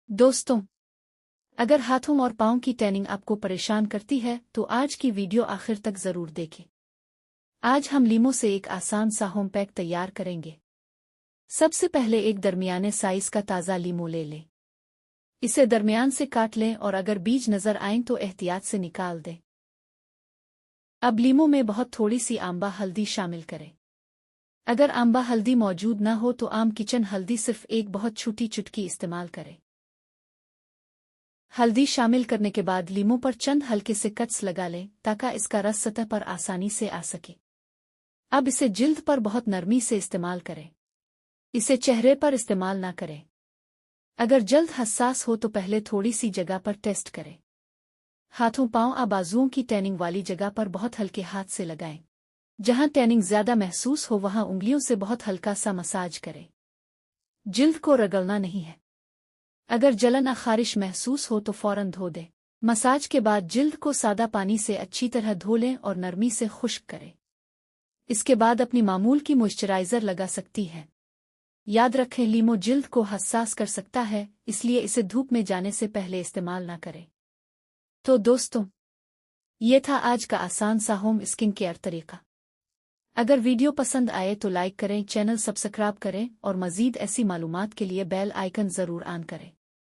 दोस्तों, अगर हाथों और पाँव की टैनिंग आपको परेशान करती है तो आज की वीडियो आखिर तक जरूर देखें। आज हम लीमो से एक आसान सा होम पैक तैयार करेंगे। सबसे पहले एक दरमियाने साइज का ताज़ा लीमो ले लें। इसे दरमियान से काट लें और अगर बीज नजर आएं तो एहतियात से निकाल दें। अब लीमो में बहुत थोड़ी सी आंबा हल्दी शामिल करें। अगर आंबा हल्दी मौजूद न हो तो आम किचन हल्दी सिर्फ एक बहुत छोटी चुटकी इस्तेमाल करें। हल्दी शामिल करने के बाद लीमो पर चंद हल्के से कट्स लगा लें ताकि इसका रस सतह पर आसानी से आ सके। अब इसे जिल्द पर बहुत नरमी से इस्तेमाल करें। इसे चेहरे पर इस्तेमाल ना करें। अगर जल्द हसास हो तो पहले थोड़ी सी जगह पर टेस्ट करें। हाथों पांव आ बाजुओं की टैनिंग वाली जगह पर बहुत हल्के हाथ से लगाएं। जहां टैनिंग ज्यादा महसूस हो वहां उंगलियों से बहुत हल्का सा मसाज करें। जिल्द को रगड़ना नहीं है। अगर जलन या खारिश महसूस हो तो फौरन धो दें। मसाज के बाद जिल्द को सादा पानी से अच्छी तरह धो लें और नरमी से खुश्क करें। इसके बाद अपनी मामूल की मॉइस्चराइज़र लगा सकती है। याद रखें, लीमो जिल्द को हसास कर सकता है, इसलिए इसे धूप में जाने से पहले इस्तेमाल ना करें। तो दोस्तों, ये था आज का आसान सा होम स्किन केयर तरीका। अगर वीडियो पसंद आए तो लाइक करें, चैनल सब्सक्राइब करें और मज़ीद ऐसी मालूमात के लिए बेल आइकन ज़रूर ऑन करें।